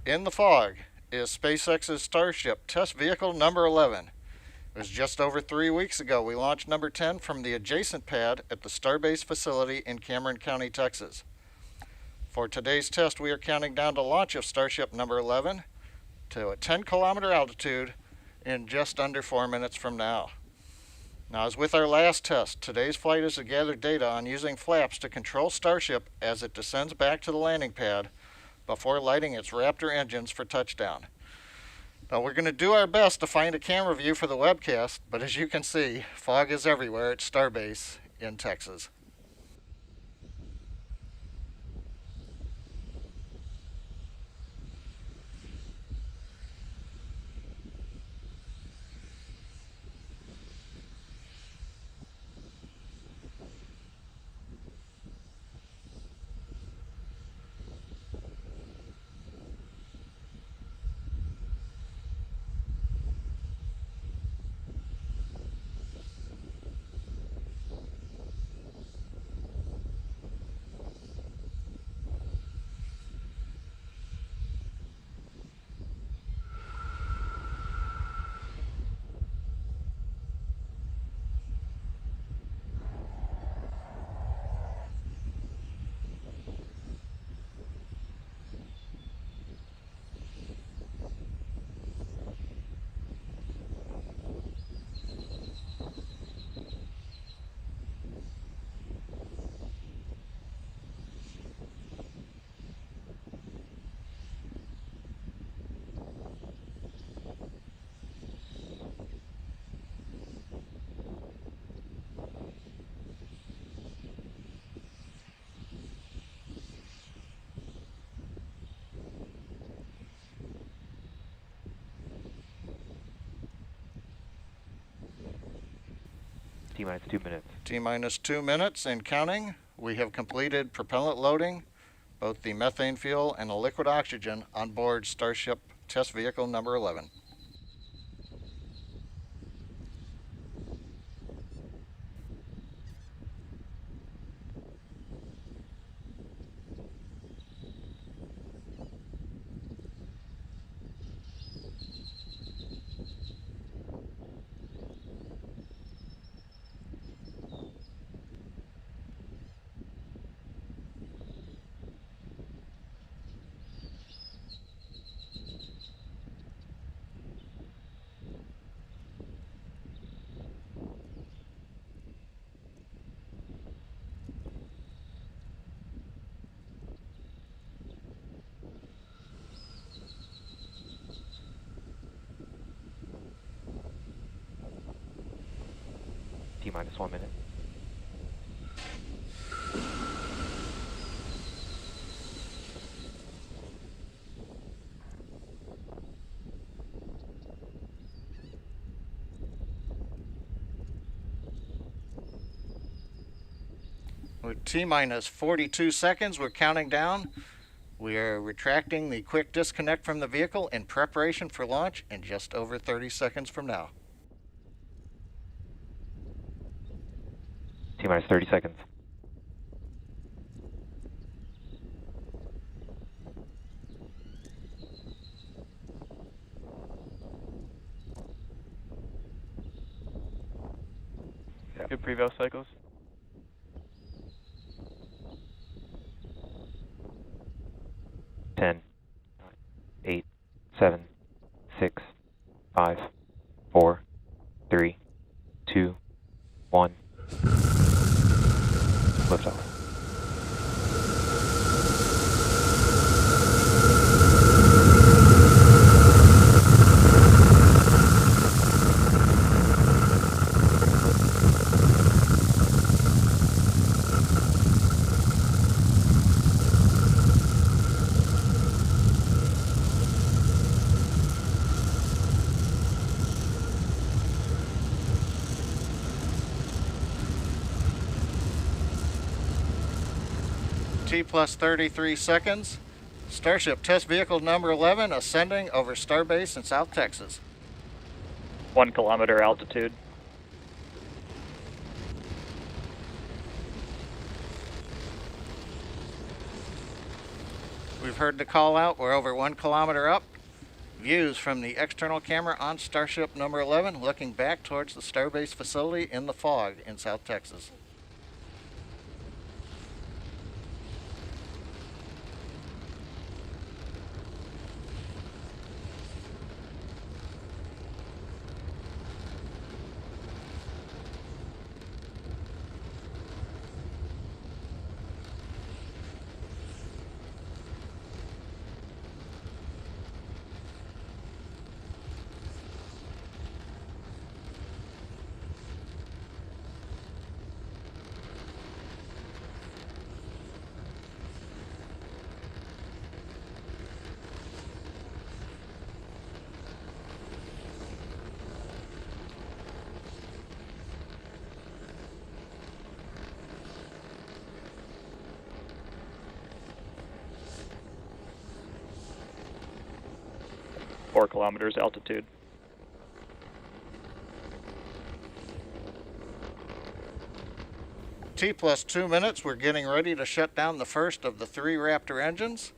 In the fog is SpaceX's Starship test vehicle number 11. It was just over 3 weeks ago we launched number 10 from the adjacent pad at the Starbase facility in Cameron County, Texas. For today's test, we are counting down to launch of Starship number 11 to a 10-kilometer altitude in just under 4 minutes from now. Now, as with our last test, today's flight is to gather data on using flaps to control Starship as it descends back to the landing pad before lighting its Raptor engines for touchdown. Now, we're going to do our best to find a camera view for the webcast, but as you can see, fog is everywhere at Starbase in Texas. T-minus 2 minutes. T-minus 2 minutes and counting. We have completed propellant loading, both the methane fuel and the liquid oxygen on board Starship test vehicle number 11. T-minus 1 minute. With T-minus 42 seconds, we're counting down. We are retracting the quick disconnect from the vehicle in preparation for launch in just over 30 seconds from now. T-minus 30 seconds. Good preval cycles. 10, 8, 7, 6, 5, 4, 3, 2, 1. Liftoff. T plus 33 seconds. Starship test vehicle number 11 ascending over Starbase in South Texas. 1 kilometer altitude. We've heard the call out. We're over 1 kilometer up. Views from the external camera on Starship number 11, looking back towards the Starbase facility in the fog in South Texas. Four kilometers altitude. T plus 2 minutes, we're getting ready to shut down the first of the 3 Raptor engines.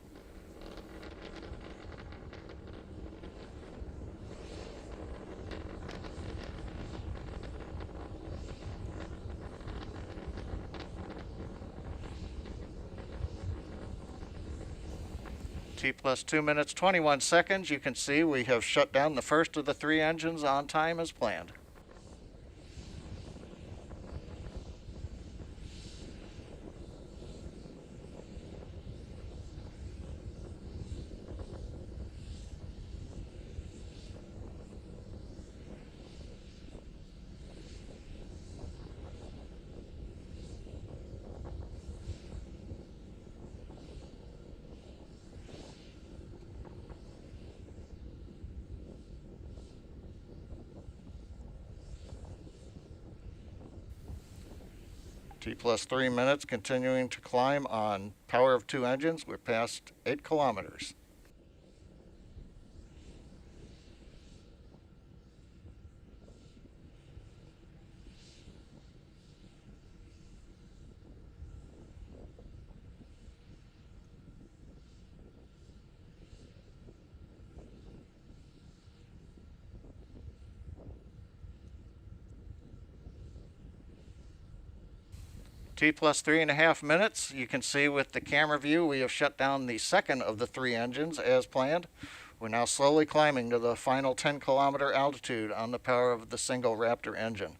T plus 2 minutes, 21 seconds. You can see we have shut down the first of the 3 engines on time as planned. T plus 3 minutes, continuing to climb on power of 2 engines. We're past 8 kilometers. T plus 3.5 minutes. You can see with the camera view we have shut down the second of the 3 engines as planned. We're now slowly climbing to the final 10-kilometer altitude on the power of the single Raptor engine.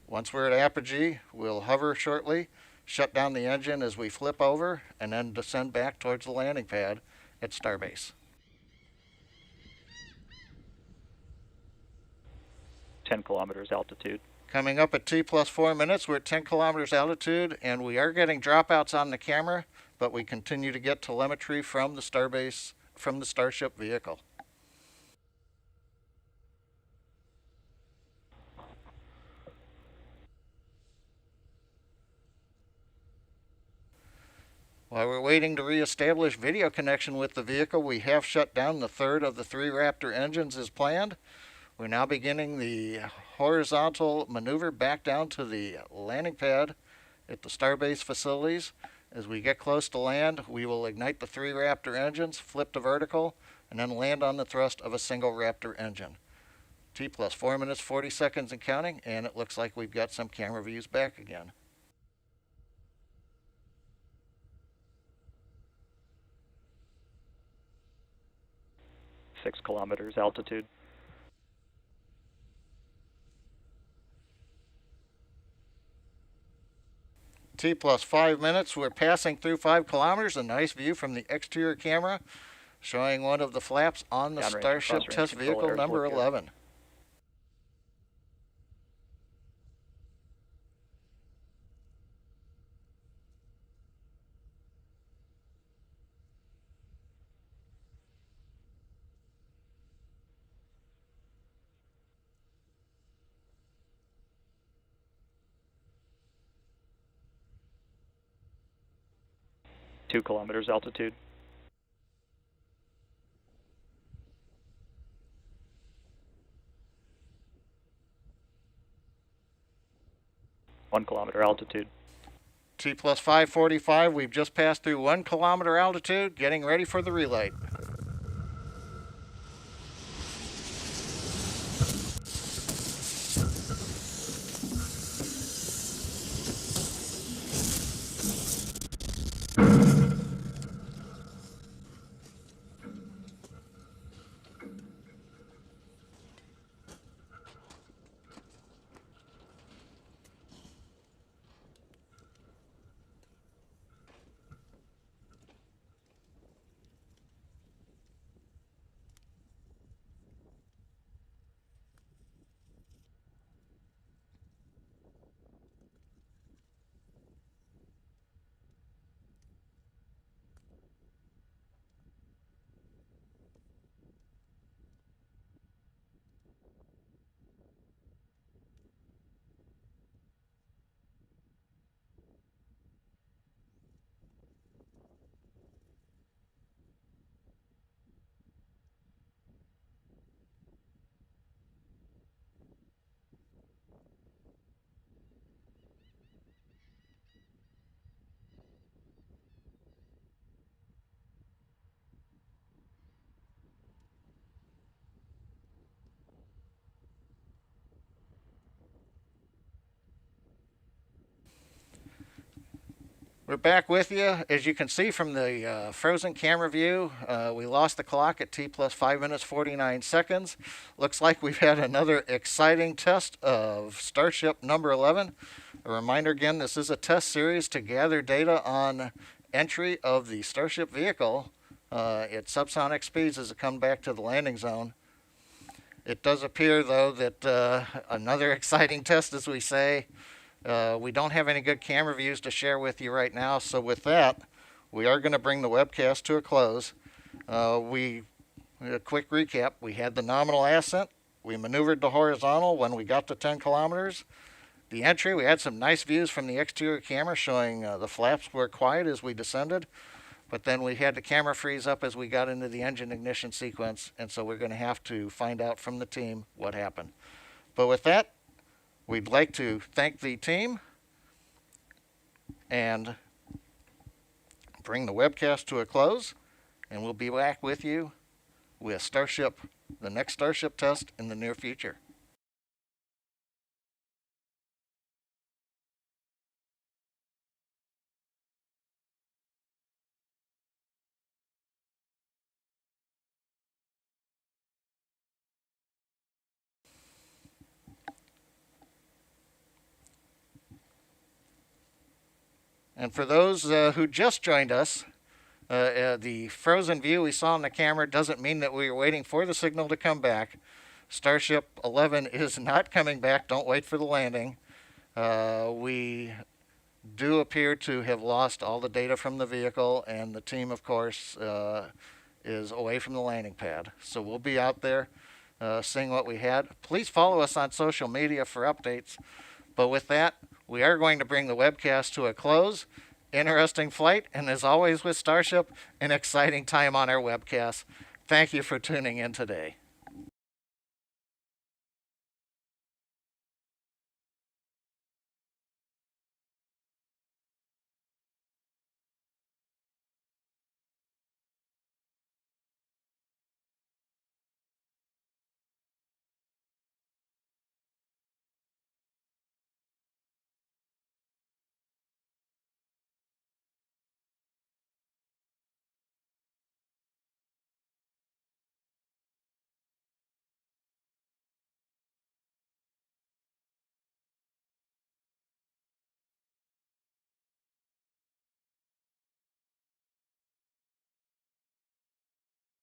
Once we're at apogee, we'll hover shortly, shut down the engine as we flip over, and then descend back towards the landing pad at Starbase. 10 kilometers altitude. Coming up at T plus 4 minutes, we're at 10 kilometers altitude, and we are getting dropouts on the camera, but we continue to get telemetry from the Starbase, from the Starship vehicle. While we're waiting to reestablish video connection with the vehicle, we have shut down the third of the 3 Raptor engines as planned. We're now beginning the horizontal maneuver back down to the landing pad at the Starbase facilities. As we get close to land, we will ignite the 3 Raptor engines, flip to vertical, and then land on the thrust of a single Raptor engine. T plus 4 minutes, 40 seconds and counting, and it looks like we've got some camera views back again. Six kilometers altitude. T plus 5 minutes, we're passing through 5 kilometers, a nice view from the exterior camera showing one of the flaps on the Downrange Starship cross-range test control vehicle air number look good. 11. Two kilometers altitude. One kilometer altitude. T plus 545, we've just passed through 1 kilometer altitude, getting ready for the relight. We're back with you. As you can see from the frozen camera view, we lost the clock at T plus 5 minutes 49 seconds. Looks like we've had another exciting test of Starship number 11. A reminder again, this is a test series to gather data on entry of the Starship vehicle at subsonic speeds as it comes back to the landing zone. It does appear, though, that another exciting test, as we say. We don't have any good camera views to share with you right now, so with that, we are going to bring the webcast to a close. A quick recap, we had the nominal ascent, we maneuvered the horizontal when we got to 10 kilometers. The entry, we had some nice views from the exterior camera showing the flaps were quiet as we descended, but then we had the camera freeze up as we got into the engine ignition sequence, and so we're going to have to find out from the team what happened. But with that, we'd like to thank the team and bring the webcast to a close, and we'll be back with you with Starship, the next Starship test in the near future. And for those who just joined us, the frozen view we saw on the camera doesn't mean that we were waiting for the signal to come back. Starship 11 is not coming back. Don't wait for the landing. We do appear to have lost all the data from the vehicle, and the team, of course, is away from the landing pad. So we'll be out there seeing what we had. Please follow us on social media for updates. But with that, we are going to bring the webcast to a close. Interesting flight, and as always with Starship, an exciting time on our webcast. Thank you for tuning in today.